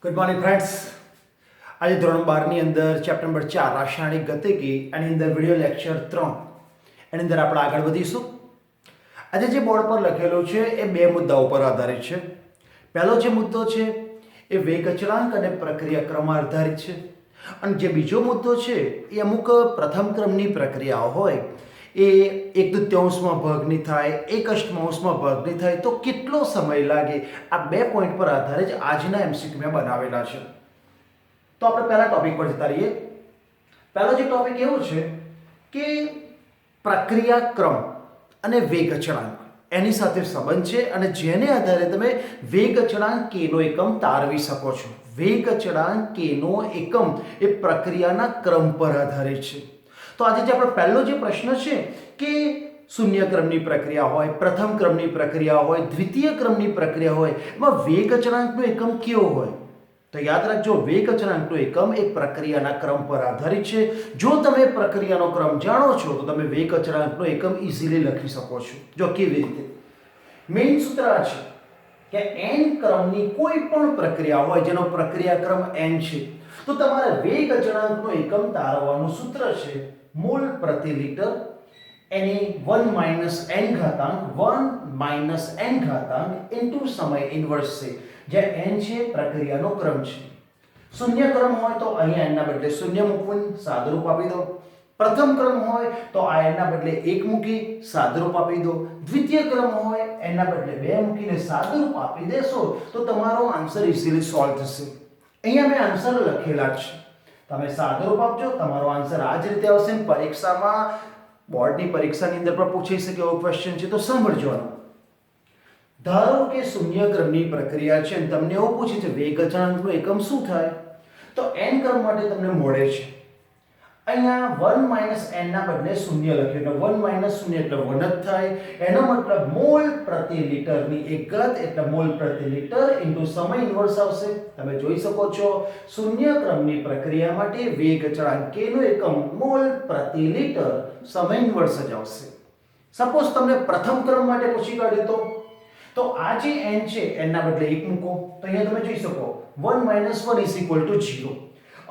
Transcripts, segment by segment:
Good morning friends. આજે ધોરણ 12 ની અંદર ચેપ્ટર નંબર 4 રાસાયણિક ગતિકી એની અંદર વિડિયો લેક્ચર 3 એની અંદર આપણે આગળ વધીશું. આજે જે બોર્ડ પર લખેલું છે એ બે મુદ્દાઓ પર આધારિત છે. પહેલો જે મુદ્દો છે એ વેગ અચળાંક અને પ્રક્રિયા ક્રમ આધારિત છે, અને જે બીજો મુદ્દો છે એ અમુક પ્રથમ ક્રમની પ્રક્રિયાઓ હોય એ 1/3 ભાગની થાય, 1/8 ભાગની થાય તો કેટલો સમય લાગે, આ બે પોઈન્ટ પર આધારે જ આજના એમસીક્યુ મેં બનાવેલા છે. તો આપણે પહેલા ટોપિક પર જતા રહીએ. પહેલો જે ટોપિક એવો છે કે પ્રક્રિયા ક્રમ અને વેગ અચળાંક એની સાથે સંબંધ છે, અને જેને આધારે તમે વેગ અચળાંક k નો એકમ તારવી શકો છો. વેગ અચળાંક k નો એકમ એ પ્રક્રિયાના ક્રમ પર આધારિત છે. તો આજે જે આપણો પહેલો જે પ્રશ્ન છે કે શૂન્ય ક્રમની પ્રક્રિયા હોય, પ્રથમ ક્રમની પ્રક્રિયા હોય, દ્વિતીય ક્રમની પ્રક્રિયા હોય, એમાં વેગ અચળાંકનો એકમ કયો હોય? તો યાદ રાખજો, વેગ અચળાંકનો એકમ એ પ્રક્રિયાના ક્રમ પર આધારિત છે. જો તમે પ્રક્રિયાનો ક્રમ જાણો છો તો તમે વેગ અચળાંકનો એકમ ઇઝીલી લખી શકો છો. જો કેવી રીતે? મેઇન સૂત્ર આ છે કે n ક્રમની કોઈ પણ પ્રક્રિયા હોય જેનો પ્રક્રિયા ક્રમ n છે, તો તમારે વેગ અચળાંકનો એકમ તારવવાનું સૂત્ર છે મોલ પ્રતિ લિટર, એને 1 - n ઘાતાંક 1 - n ઘાતાંક ઇન્ટુ સમય ઇન્વર્સ છે, જ્યાં n છે પ્રક્રિયાનો ક્રમ છે. શૂન્ય ક્રમ હોય તો અહીંયા n ના બદલે શૂન્ય મૂકવું, સાદુરૂપ આપી દો. પ્રથમ ક્રમ હોય તો આ n ના બદલે 1 મૂકી સાદુરૂપ આપી દો. દ્વિતીય ક્રમ હોય n ના બદલે 2 મૂકીને સાદુરૂપ આપી દેશો તો તમારો આન્સર ઇઝીલી સોલ્વ થશે. અહીંયા મેં આન્સર લખેલા છે, તમે સાદુરૂપ આપજો, તમારો આન્સર આ જ રીતે આવશે. પરીક્ષામાં બોર્ડની પરીક્ષાની અંદર પણ પૂછી શકે એવો ક્વેશ્ચન છે, તો સાંભળજો. ધારો કે શૂન્ય ક્રમની પ્રક્રિયા છે અને તમને એવું પૂછે છે વેગ અચળાંકનો એકમ શું થાય, તો n ક્રમ માટે તમને મળે છે અહીંયા 1 - n ના બદલે શૂન્ય લખ્યું, એટલે 1 - 0 એટલે 1 જ થાય. એનો મતલબ મોલ પ્રતિ લિટરની એક ઘાત એટલે મોલ પ્રતિ લિટર ઇન્ટુ સમય ઇન્વર્સ આવશે. તમે જોઈ શકો છો શૂન્ય ક્રમની પ્રક્રિયા માટે વેગ અચળાંક k નો એકમ મોલ પ્રતિ લિટર સમય ઇન્વર્સ જ આવશે. સપોઝ તમને પ્રથમ ક્રમ માટે પૂછી કાઢ્યું તો આ જે n છે n ના બદલે 1 મૂકો, તો અહીંયા તમે જોઈ શકો 1 - 1 = 0,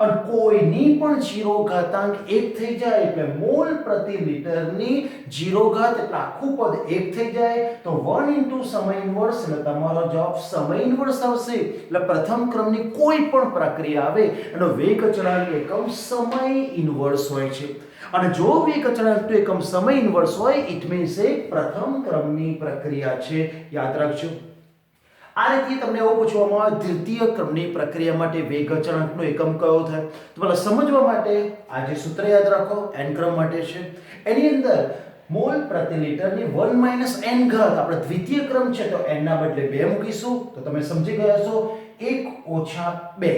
અને કોઈની પણ 0 ઘાતાંક 1 થઈ જાય એટલે મોલ પ્રતિ લિટરની 0 ઘાત એટલે આખું પદ 1 થઈ જાય તો 1 * સમય ઇન્વર્સ એટલે તમારો જવાબ સમય ઇન્વર્સ આવશે. એટલે પ્રથમ ક્રમની કોઈ પણ પ્રક્રિયા આવે એનો વેગ અચળાંક એકમ સમય ઇન્વર્સ હોય છે, અને જો વેગ અચળાંકનો એકમ સમય ઇન્વર્સ હોય ઇટ મીન્સ એ પ્રથમ ક્રમની પ્રક્રિયા છે. યાદ રાખજો. આ રીતે તમને એવું પૂછવામાં આવે દ્વિતીય ક્રમની પ્રક્રિયા માટે વેગ અચળાંકનો એકમ કયો થાય, તો પહેલા સમજવા માટે આ જે સૂત્ર યાદ રાખો, n ક્રમ માટે છે. એની અંદર મોલ પ્રતિ લિટરની 1 - n ઘાત આપણે દ્વિતીય ક્રમ છે તો n ના બદલે 2 મૂકીશું, તો તમે સમજી ગયા છો 1 - 2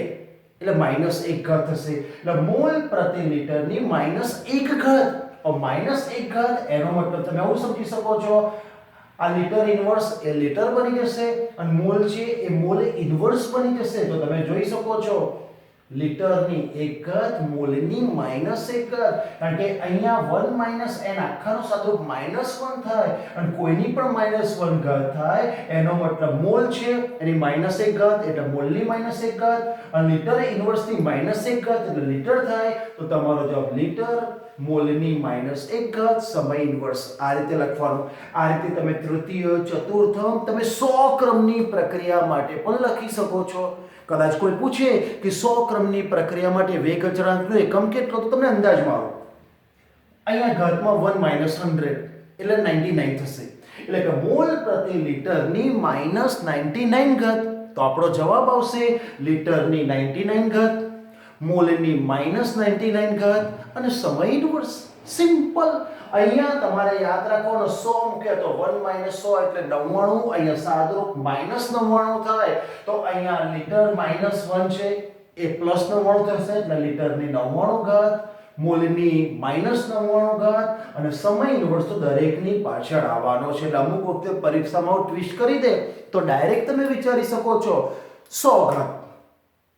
એટલે -1 ઘાત થશે. એટલે મોલ પ્રતિ લિટરની -1 ઘાત, -1 ઘાત એનો મતલબ તમે આવું સમજી શકો છો આ લિટર ઇન્વર્સ એ લિટર બની જશે અને મોલ છે એ મોલ ઇન્વર્સ બની જશે. તો તમે જોઈ શકો છો લિટરની 1 ઘાત મોલની -1 ઘાત, કારણ કે અહીંયા 1 - n આખાનું સાદુરૂપ -1 થાય અને કોઈની પણ -1 ઘાત થાય એનો મતલબ મોલ છે એની -1 ઘાત એટલે મોલની -1 ઘાત, અને લિટર ઇન્વર્સની -1 ઘાત એટલે લિટર થાય. તો તમારો જવાબ લિટર મોલની -1 ઘાત સમય ઇન્વર્સ. આ રીતે લખવાનું. આ રીતે તમે તૃતીય, ચતુર્થમ, તમે 100 ક્રમની પ્રક્રિયા માટે પણ લખી શકો છો. કદાચ કોઈ પૂછે કે 100 ક્રમની પ્રક્રિયા માટે વેગ અચળાંકનો એકમ કેટલો, તો તમને અંદાજ મારો. અહીંયા ઘાતમાં 1 - 100 એટલે 99 થશે, એટલે કે મોલ પ્રતિ લિટરની -99 ઘાત. તો આપણો જવાબ આવશે લિટરની 99 ઘાત, મોલની -99 ઘાત અને સમય ઇન્વર્સ. સિમ્પલ. અહીંયા તમારે યાદ રાખવાનું 100 મૂક્યા તો 1 - 100 એટલે 99, અહીંયા સાદુરૂપ -99 થાય તો અહીંયા લિટર -1 છે એ +99 થશે એટલે લિટરની 99 ઘાત, મોલની -99 ઘાત અને સમય ઇન્વર્સ તો દરેકની પાછળ આવવાનો છે. એટલે અમુક વખતે પરીક્ષામાં ટ્વિસ્ટ કરી દે તો ડાયરેક્ટ તમે વિચારી શકો છો 100 ઘાત.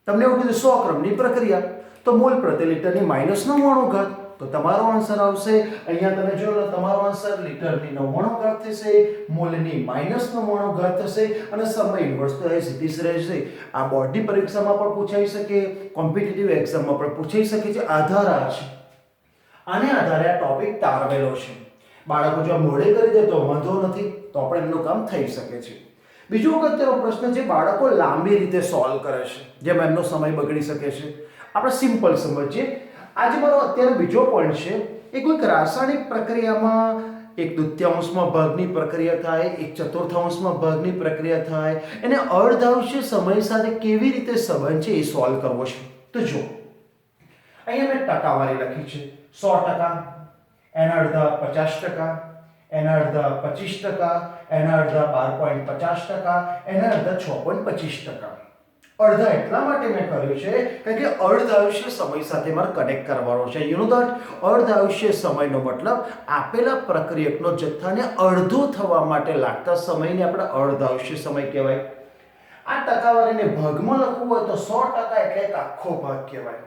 તમને એવું કીધું 100 ક્રમની પ્રક્રિયા તો મોલ પ્રતિ લિટરની -99 ઘાત, તો તમારો આન્સર આવશે અહીંયા તમે જોયો તમારો આન્સર લીટરની 99 ઘાત થશે, મોલની -99 ઘાત થશે અને સમય ઇન્વર્સ તો એ સીધી જ રહેશે. આ બોર્ડની પરીક્ષામાં પણ પૂછાઈ શકે, કોમ્પિટિટિવ એક્ઝામમાં પણ પૂછાઈ શકે છે. આધાર આ છે, આને આધારે આ ટોપિક તારવેલો છે. બાળકો જો મોડે કરી દે તો વાંધો નથી, તો પણ એમનું કામ થઈ શકે છે. બીજો અગત્યનો પ્રશ્ન છે, બાળકો લાંબી રીતે સોલ્વ કરે છે, જેમ એમનો સમય બગડી શકે છે. આપણે સિમ્પલ સમજીએ. આજે મારો અત્યારે બીજો પોઈન્ટ છે, એ કોઈક રાસાયણિક પ્રક્રિયામાં 1/2 ભાગની પ્રક્રિયા થાય, 1/4 ભાગની પ્રક્રિયા થાય, એને અર્ધાંશીય સમય સાથે કેવી રીતે સંબંધ છે એ સોલ્વ કરવો છે. તો જો અહીંયા મેં ટકાવારી લખી છે. 100%, એના અડધા 50%, એના અડધા 25%, એના અડધા 12.50%, એના અડધા 6.25%. અડધા એટલા માટે મેં કર્યું છે કારણ કે અર્ધાંશીય સમય સાથે મારે કનેક્ટ કરવાનો છે. યુ નો ધેટ અર્ધાંશીય સમયનો મતલબ આપેલા પ્રક્રિયકનો જથ્થાને અડધો થવા માટે લાગતા સમયને આપણે અર્ધાંશીય સમય કહેવાય. આ ટકાવારીને ભાગમાં લખવું હોય તો 100% એટલે એક આખો ભાગ કહેવાય,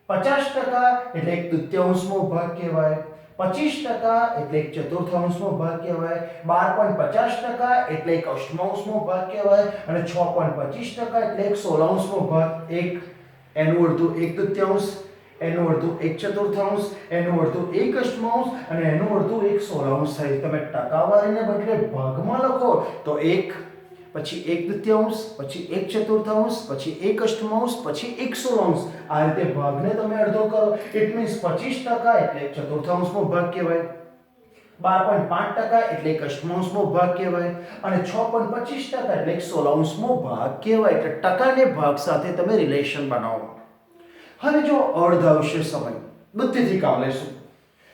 50% એટલે 1/2 ભાગ કહેવાય, 25% એટલે 1/4 ભાગ કહેવાય, 12.50% એટલે 1/8 ભાગ કહેવાય અને 6.25% એટલે 1/16 ભાગ. એનું અડધું 1/3, એનું અડધું 1/4, એનું અડધું 1/8 અને એનું અડધું 1/16 થાય. તમે ટકાવારીને બદલે ભાગમાં લખો તો 1, પછી 1/3, પછી 1/4, પછી 1/8, પછી 1/16. આ રીતે ભાગને તમે અડધો કરો. ઇટ મીન્સ 25% એટલે 1/4 ભાગ કહેવાય, 12.5% એટલે 1/8 ભાગ કહેવાય અને 6.25% એટલે 1/16 ભાગ કહેવાય. એટલે ટકાને ભાગ સાથે તમે રિલેશન બનાવો. હવે જો અર્ધાંશીય સમય બુદ્ધિથી કામ લેશું.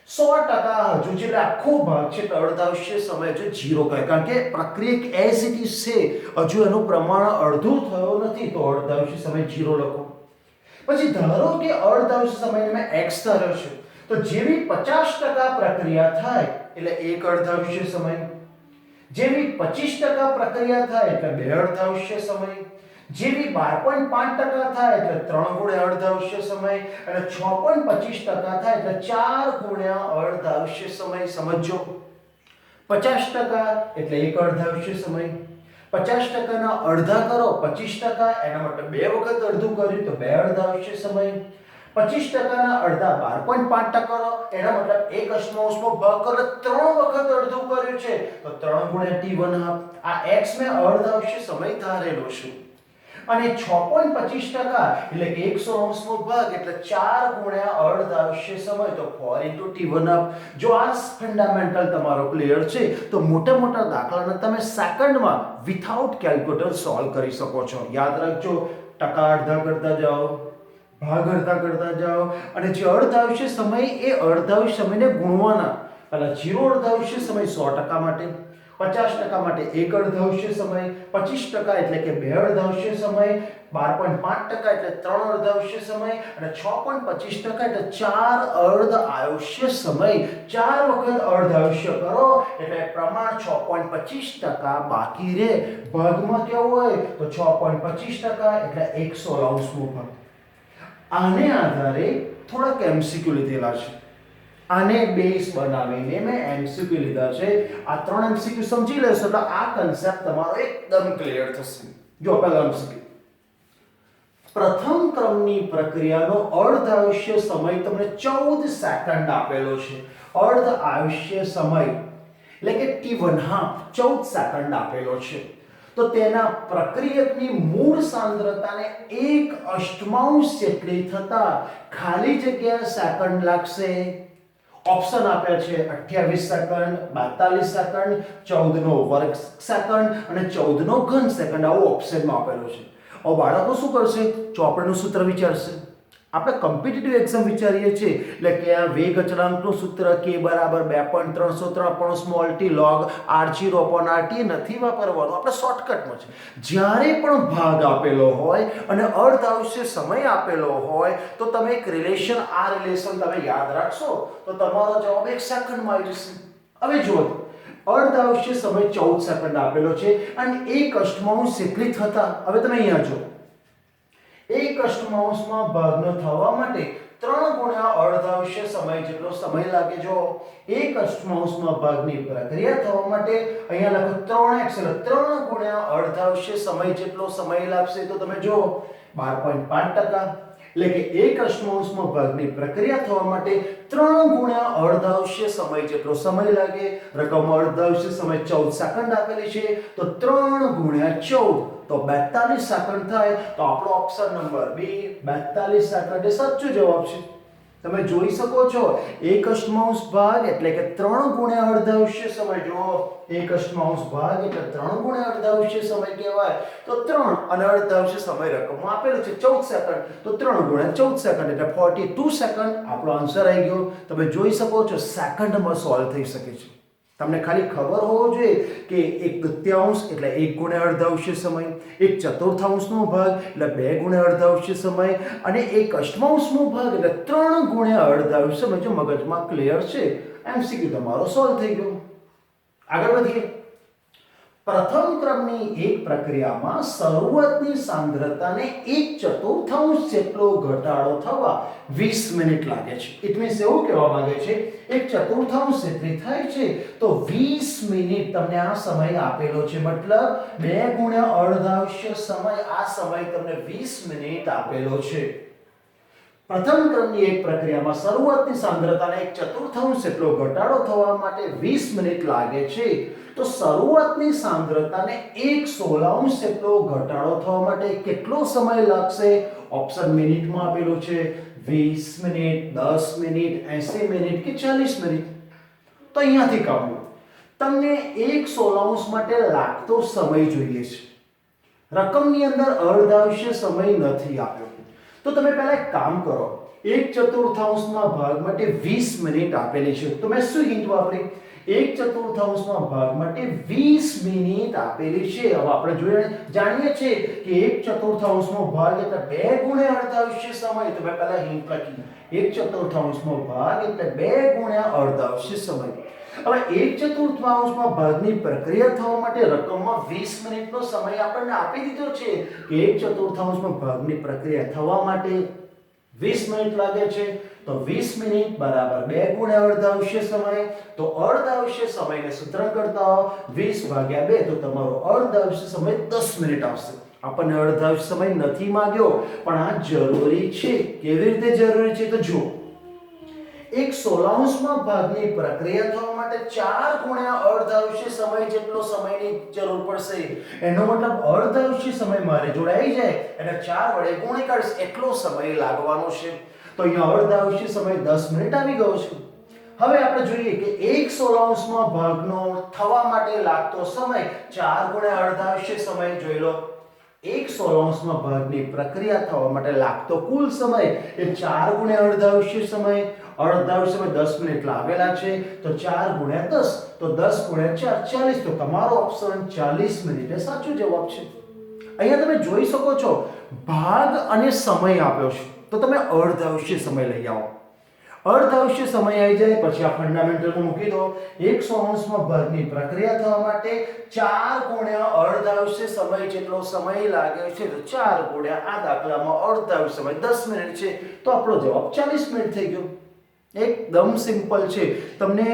100% હજુ જે આખો ભાગ છે તો અર્ધાંશીય સમય છે 0 કહે, કારણ કે પ્રક્રિયક એઝ ઇટ ઇઝ છે, હજુ એનું પ્રમાણ અડધું થયો નથી, તો અર્ધાંશીય સમય 0 લખો. પછી ધારો કે અર્ધાંશીય સમયને મેં x ધાર્યો છે, તો જેવી 50% પ્રક્રિયા થાય એટલે 1 અર્ધાંશીય સમય, જેવી 25% પ્રક્રિયા થાય એટલે 2 અર્ધાંશીય સમય, જેવી 12.5% થાય એટલે 3 ગુણ્યા અર્ધાંશીય સમય અને 6.25% થાય એટલે 4 ગુણ્યા અર્ધાંશીય સમય. સમજો, 50% એટલે 1 અર્ધાંશીય સમય, 50% ના અડધા કરો 25%, એના માટે 2 વખત અડધું કર્યું તો 2 અર્ધાંશીય સમય. 25% ના અડધા 12.5% કરો, એના મતલબ 1/8 ભાગ કરો, 3 વખત અડધું કર્યું છે તો 3 ગુણ્યા t1/2. આ x મેં અર્ધાંશીય સમય ધારેલો છે અને 6.25% એટલે કે 1/16 ભાગ એટલે 4 ગુણ્યા અર્ધાંશીય સમય, તો 4 * t1/2. જો આ ફંડામેન્ટલ તમારો ક્લિયર છે તો મોટા મોટા દાખલાને તમે સેકન્ડમાં વિથઆઉટ કેલ્ક્યુલેટર સોલ્વ કરી શકો છો. યાદ રાખજો, ટકા અડધા કરતા જાઓ, ભાગ અડધા કરતા જાઓ અને જે અર્ધાંશીય સમય એ અર્ધાંશીય સમયને ગુણવાના. પહેલા 0 અર્ધાંશીય સમય 100% માટે, 50% માટે 1 અર્ધાંશીય સમય, 25% એટલે કે 2 અર્ધાંશીય સમય, 12.5% એટલે 3 અર્ધાંશીય સમય અને 6.25% એટલે 4 અર્ધાંશીય સમય. 4 વખત અર્ધાંશીય કરો એટલે પ્રમાણ 6.25% બાકી રહે. ભાગમાં કેવું હોય તો 6.25% એટલે 1/16 ભાગ. આને આધારે થોડાક એમસીક્યુ લીધેલા છે. આને બેઝ બનાવીને મેં એમસીક્યુ લીધા છે. આ 3 એમસીક્યુ સમજી લેશો તો આ કન્સેપ્ટ તમારો એકદમ ક્લિયર થશે. જો પહેલા એમસીક્યુ, પ્રથમ ક્રમની પ્રક્રિયાનો અર્ધાંશીય સમય તમને 14 સેકન્ડ આપેલો છે. અર્ધાંશીય સમય એટલે કે t1/2 14 સેકન્ડ આપેલો છે. તો તેના પ્રક્રિયકની મૂળ સાંદ્રતાને 1/8 જેટલી થતા ખાલી જગ્યા સેકન્ડ લાગશે. ઓપ્શન આપ્યા છે 28 સેકન્ડ, 42 સેકન્ડ, 14 નો વર્ગ સેકન્ડ અને 14 નો ઘન સેકન્ડ. આવું ઓપ્શનમાં આપેલું છે. હવે બાળકો શું કરશે? ચોપડીનું સૂત્ર વિચારશે. આપણે કોમ્પિટિટિવ એક્ઝામ વિચારીએ છીએ એટલે કે આ વેગ અચળાંકનું સૂત્ર k = 2.303 t log r0/rt નથી વાપરવાનું, આપણે શોર્ટકટમાં છે. જ્યારે પણ ભાગ આપેલો હોય અને અર્ધાંશીય સમય આપેલો હોય તો તમે એક રિલેશન, આ રિલેશન તમે યાદ રાખશો તો તમારો જવાબ 1 સેકન્ડમાં આવી જશે. હવે જુઓ, અર્ધાંશીય સમય 14 સેકન્ડ આપેલો છે અને 1/8 જેટલી થતા, હવે તમે અહીંયા જો 1/8 ભાગનો થવા માટે 3 ગુણ્યા અર્ધાંશ સમય જેટલો સમય લાગે. જો 1 અષ્ટમાંશમાં ભાગની પ્રક્રિયા થવા માટે અહીંયા લખો 3x એટલે 3 ગુણ્યા અર્ધાંશ સમય જેટલો સમય લાગશે. તો તમે જો 12.5% એટલે કે 1 અષ્ટમાંશમાં ભાગની પ્રક્રિયા થવા માટે 3 ગુણ્યા અર્ધાંશ સમય જેટલો સમય લાગે. રકમ અર્ધાંશ સમય 14 સેકન્ડ આપેલી છે, તો 3 ગુણ્યા 14 તો 42 સેકન્ડ થાય. તો આપણો ઓપ્શન નંબર બી 42 સેકન્ડ એ સાચો જવાબ છે. તમે જોઈ શકો છો 1 અષ્ટમાંશ ભાગ એટલે કે 3 ગુણ્યા અર્ધાંશ સમય. જો 1 અષ્ટમાંશ ભાગ એટલે 3 ગુણ્યા અર્ધાંશ સમય કહેવાય. તો 3 અને અર્ધાંશ સમય રકમમાં આપેલું છે 14 સેકન્ડ, તો 3 ગુણ્યા 14 સેકન્ડ એટલે 42 સેકન્ડ આપણો આન્સર આવી ગયો. તમે જોઈ શકો છો સેકન્ડમાં સોલ્વ થઈ શકે છે. તમને ખાલી ખબર હોવો જોઈએ કે 1 તૃતીયાંશ એટલે 1 ગુણ્યા અર્ધાંશ સમય, 1 ચતુર્થાંશનો ભાગ એટલે 2 ગુણ્યા અર્ધાંશ સમય અને 1 અષ્ટમાંશનો ભાગ એટલે 3 ગુણ્યા અર્ધાંશ સમય. જો મગજમાં ક્લિયર છે, એમસીક્યુ તમારો સોલ્વ થઈ ગયો. આગળ વધીએ. પ્રથમ ક્રમની એક પ્રક્રિયામાં શરૂઆતની સાંદ્રતાને 1/4 જેટલો ઘટાડો થવા 20 મિનિટ લાગે છે. ઇટ મીન્સ એવું કહેવા માંગે છે 1/4 જેટલી થાય છે તો 20 મિનિટ તમને આ સમય આપેલો છે. મતલબ 2 ગુણ્યા અર્ધાંશ સમય, આ સમય તમને 20 મિનિટ આપેલો છે. પ્રથમ ક્રમની એક પ્રક્રિયામાં શરૂઆતની સાંદ્રતાને 1/4 જેટલો ઘટાડો થવા માટે 20 મિનિટ લાગે છે. તો શરૂઆતની સાંદ્રતાને 1/16 જેટલો ઘટાડો થવા માટે કેટલો સમય લાગશે? ઓપ્શન મિનિટમાં આપેલો છે. 20 મિનિટ, 10 મિનિટ, 80 મિનિટ કે 40 મિનિટ. તો અહીંયાથી કામ લો. તમને 1/16 માટે લાગતો સમય જોઈએ છે. રકમની અંદર અર્ધાંશ સમય નથી આપ્યો. તો તમે પહેલા એક કામ કરો, 1/4 ભાગ માટે 20 મિનિટ આપેલી છે. તો મેં શું હિન્ટ વાપરી? 1/4 ભાગ માટે 20 મિનિટ આપેલી છે. હવે આપણે જાણીએ છીએ કે 1/4 ભાગ એટલે 2 ગુણ્યા અર્ધાંશ સમય. તો મેં પહેલા હિન્ટ લખી, 1/4 ભાગ એટલે 2 ગુણ્યા અર્ધાંશ સમય. હવે 1/4 ભાગની પ્રક્રિયા થવા માટે રકમમાં 20 મિનિટનો સમય આપણને આપી દીધો છે કે 1/4 ભાગની પ્રક્રિયા થવા માટે 20 મિનિટ લાગે છે. તો 20 મિનિટ બરાબર 2 ગુણ્યા અર્ધાંશ સમય. તો અર્ધાંશ સમયને સૂત્ર કરતા 20 ભાગ્યા 2 તો તમારો અર્ધાંશ સમય 10 મિનિટ આવશે. આપણને અર્ધાંશ સમય નથી માંગ્યો, પણ આ જરૂરી છે. કેવી રીતે જરૂરી છે? તો જુઓ, 1/16 ભાગની પ્રક્રિયા થવા માટે 4 ગુણ્યા અર્ધાંશ સમય જેટલો સમયની જરૂર પડશે. એનો મતલબ અર્ધાંશ સમય મારી જોડે આવી જાય એટલે 4 વડે ગુણી કાઢીશ એટલો સમય લાગવાનો છે. તો અહીંયા અર્ધાંશ સમય 10 મિનિટ આવી ગયો છે. હવે આપણે જોઈએ કે 1/16 ભાગનો થવા માટે લાગતો સમય 4 ગુણ્યા અર્ધાંશ સમય. જોઈ લો, 1/16 ભાગની પ્રક્રિયા થવા માટે લાગતો કુલ સમય એ 4 ગુણ્યા અર્ધાંશ સમય. અર્ધાંશ સમય 10 મિનિટ લાવેલા છે, તો 4 ગુણ્યા 10 તો 10 ગુણ્યા 4 40. તો તમારો ઓપ્શન 40 મિનિટ એ સાચો જવાબ છે. અહીંયા તમે જોઈ શકો છો ભાગ અને સમય આપ્યો છે, તો તમે અર્ધાંશ સમય લઈ આવો. અર્ધાંશ સમય આવી જાય પછી આ ફંડામેન્ટલમાં મૂકી દો. 1/16 ભાગની પ્રક્રિયા થવા માટે 4 ગુણ્યા અર્ધાંશ સમય જેટલો સમય લાગે છે. તો 4 ગુણ્યા આ દાખલામાં અર્ધાંશ સમય 10 મિનિટ છે, તો આપણો જવાબ 40 મિનિટ થઈ ગયો. એકદમ સિમ્પલ છે. તમને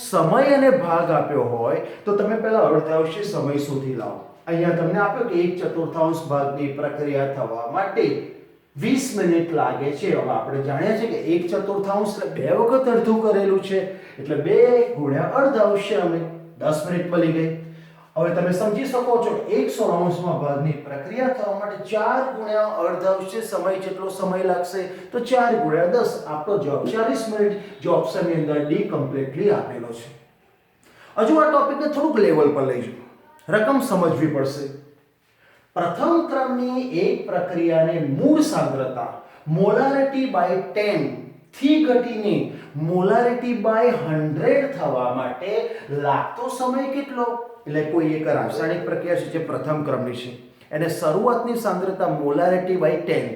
સમય અને ભાગ આપ્યો હોય તો તમે પહેલા અર્ધાંશ સમય શોધી લાવો. અહીંયા તમને આપ્યો કે 1/4 ભાગની પ્રક્રિયા થવા માટે 20 મિનિટ લાગે છે. હવે આપણે જાણીએ છીએ કે 1/4 એટલે 2 વખત અડધું કરેલું છે, એટલે 2 ગુણ્યા અર્ધાંશ સમય 10 મિનિટ મળી ગઈ. હવે તમે સમજી શકો છો 1/16 ભાગની પ્રક્રિયા થવા માટે 4 ગુણ્યા અર્ધાંશ સમય જેટલો સમય લાગશે. તો 4 ગુણ્યા 10 આપણો જવાબ 40 મિનિટ, જે ઓપ્શનની અંદર ડી કમ્પ્લીટલી આપેલો છે. હજુ આ ટોપિકને થોડુંક લેવલ પર લઈ જાઓ, રકમ સમજવી પડશે. પ્રથમ ક્રમની એક પ્રક્રિયાને મૂળ સાંદ્રતા મોલારિટી બાય 10 થી ઘટીને મોલારિટી બાય 100 થવા માટે લાગતો સમય કેટલો? એટલે કોઈ એક રાસાયણિક પ્રક્રિયા છે જે પ્રથમ ક્રમની છે, એને શરૂઆતની સાંદ્રતા મોલારિટી બાય 10.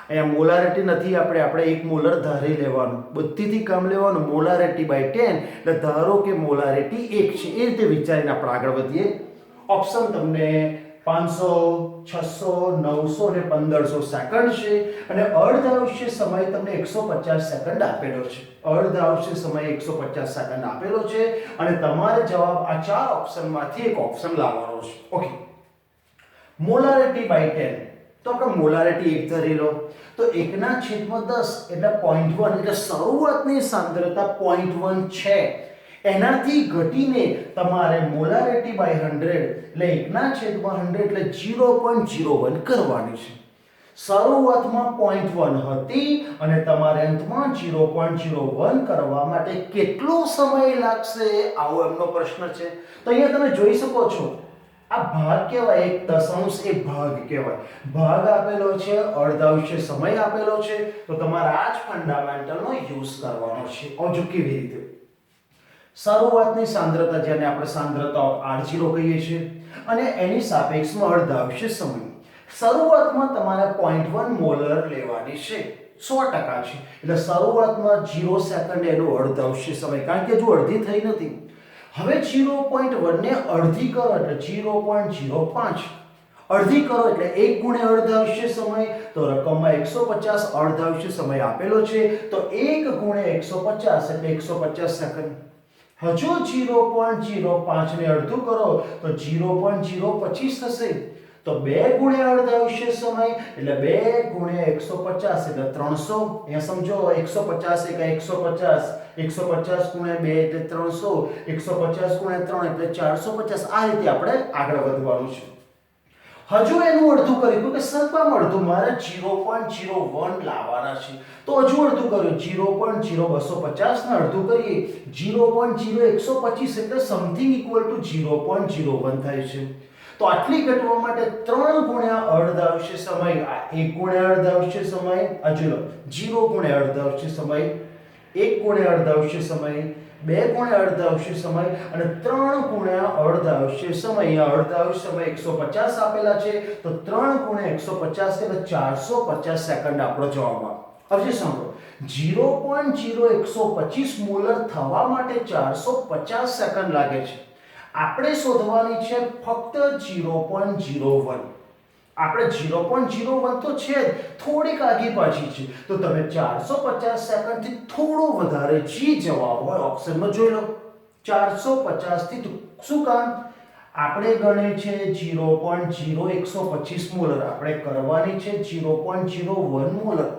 અહીંયા મોલારિટી નથી, આપણે 1 મોલર ધારી લેવાનું, બધીથી કામ લેવાનું. મોલારિટી બાય 10 એટલે ધારો કે મોલારિટી 1 છે, એ રીતે વિચારીને આપણે આગળ વધીએ. ઓપ્શન તમને 500, 600, 900 અને 1500 સેકન્ડ છે અને અર્ધ આયુષ્ય સમય તમને 150 સેકન્ડ આપેલો છે. અર્ધ આયુષ્ય સમય 150 સેકન્ડ આપેલો છે અને તમારે જવાબ આ ચાર ઓપ્શનમાંથી એક ઓપ્શન લાવવાનો છે. Okay, molarity by 10. તો આપણે મોલારિટી 1 ધરી લો તો 1/10 એટલે 0.1 એટલે શરૂઆતની સાંદ્રતા 0.1 છે. એનાથી ઘટીને તમારે મોલારિટી બાય 100 એટલે 1/100 એટલે 0.01 કરવાની છે. શરૂઆતમાં 0.1 હતી અને તમારે અંતમાં 0.01 કરવા માટે કેટલો સમય લાગશે, આવો એમનો પ્રશ્ન છે. તો અહીંયા તમે જોઈ શકો છો આ ભાગ કહેવાય, એક દશાંશ એ ભાગ કહેવાય. ભાગ આપેલો છે, અર્ધાંશીય સમય આપેલો છે, તો તમારે આ જ ફંડામેન્ટલનો યુઝ કરવાનો છે. ઓજો કેવી રીતે? શરૂઆતની સાંદ્રતા જેને આપણે સાંદ્રતા R0 કહીએ છીએ અને એની સાપેક્ષમાં અર્ધાંશીય સમય. શરૂઆતમાં તમારે 0.1 મોલર લેવાની છે, 100% છે. એટલે શરૂઆતમાં 0 સેકન્ડ એનો અર્ધાંશીય સમય, કારણ કે જો અડધી થઈ નથી. હવે 0.1 ને અડધી કરો એટલે 0.05. અડધી કરો એટલે 1 ગુણ્યા અર્ધાંશીય સમય, તો રકમમાં 150 અર્ધાંશીય સમય આપેલો છે, તો 1 ગુણ્યા 150 એટલે 150 સેકન્ડ. હજુ 0.05 ને અડધું કરો તો 0.025 થશે, તો 2 ગુણ્યા અર્ધાંશીય સમય એટલે 2 ગુણ્યા 150 એટલે 300. અહીંયા સમજો 150 એકા 150, 150 ગુણ્યા 2 એટલે 300, 150 ગુણ્યા 3 એટલે 450. આ રીતે આપણે આગળ વધવાનું છે. હજુ એનું અડધું કર્યું કે સત્તામાં અડધું મારે 0.01 લાવવાના છે, તો હજુ અડધું કર્યું 0.0250 ને અડધું કરીએ 0.0125 એટલે સમથિંગ ઇક્વલ ટુ 0.01 થાય છે. તો આટલી ઘટવા માટે 3 ગુણ્યા અર્ધાંશીય સમય, આ 1 ગુણ્યા અર્ધાંશીય સમય, હજુ લો 0 ગુણ્યા અર્ધાંશીય સમય, 1 ગુણ્યા અર્ધાંશીય સમય, 2 ગુણ્યા અર્ધાંશીય સમય અને 3 ગુણ્યા અર્ધાંશીય સમય. અહીંયા અર્ધાંશીય સમય 150 આપેલા છે, તો 3 ગુણ્યા 150 એટલે 450 સેકન્ડ આપણો જવાબ આવે. હવે સાંભળો, 0.0125 મોલર થવા માટે 450 સેકન્ડ લાગે છે. આપણે શોધવાની છે ફક્ત 0.01. આપણે 0.01 તો છે જ, થોડીક આગી પાછી છે, તો તમે 450 સેકન્ડથી થોડો વધારે જે જવાબ હોય ઓપ્શનમાં જોઈ લો. 450 થી શું કામ? આપણે ગણે છે 0.0125 મોલર, આપણે કરવાની છે 0.01 મોલર.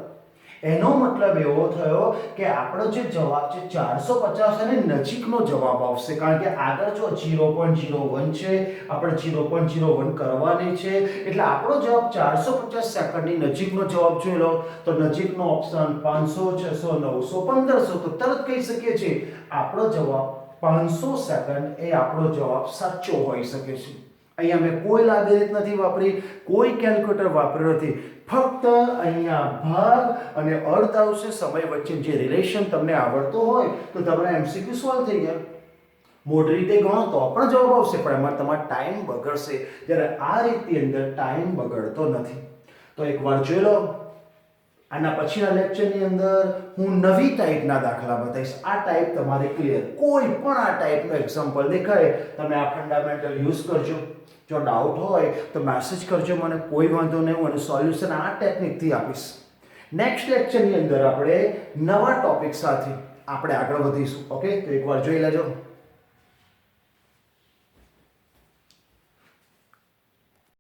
એનો મતલબ એવો થયો કે આપણો જે જવાબ છે 450 અને નજીકનો જવાબ આવશે, કારણ કે આગળ જો 0.01 છે, આપણે 0.01 કરવાની છે, એટલે આપણો જવાબ 450 સેકન્ડની નજીકનો જવાબ જોઈ લો. તો નજીકનો ઓપ્શન 500, 600, 900, 1500, તો તરત કહી શકીએ છીએ આપણો જવાબ 500 સેકન્ડ એ આપણો જવાબ સાચો હોઈ શકે છે. અહીંયા મેં કોઈ લાગણીત નથી વાપરી, કોઈ કેલ્ક્યુલેટર વાપર્યું નથી, ફક્ત અહીંયા ભાગ અને અર્ધાંશીય સમય વચ્ચે જે રિલેશન તમને આવડતો હોય તો તમારા એમસીક્યુ સોલ્વ થઈ ગયા. મોટી રીતે ગણો તો પણ જવાબ આવશે, પણ એમાં તમારો ટાઈમ બગડશે, જ્યારે આ રીતની અંદર ટાઈમ બગડતો નથી. તો એકવાર જોઈ લો. આના પછીના લેક્ચરની અંદર હું નવી ટાઈપના દાખલા બતાવીશ. આ ટાઈપ તમારે ક્લિયર, કોઈ પણ આ ટાઈપનો એક્ઝામ્પલ દેખાય તમે આ ફંડામેન્ટલ યુઝ કરજો. જો ડાઉટ હોય તો મેસેજ કરજો મને, કોઈ વાંધો નહીં, હું એનું સોલ્યુશન આ ટેકનિકથી આપીશ. નેક્સ્ટ લેક્ચરની અંદર આપણે નવા ટોપિક સાથે આપણે આગળ વધીશું. ઓકે, તો એકવાર જોઈ લેજો.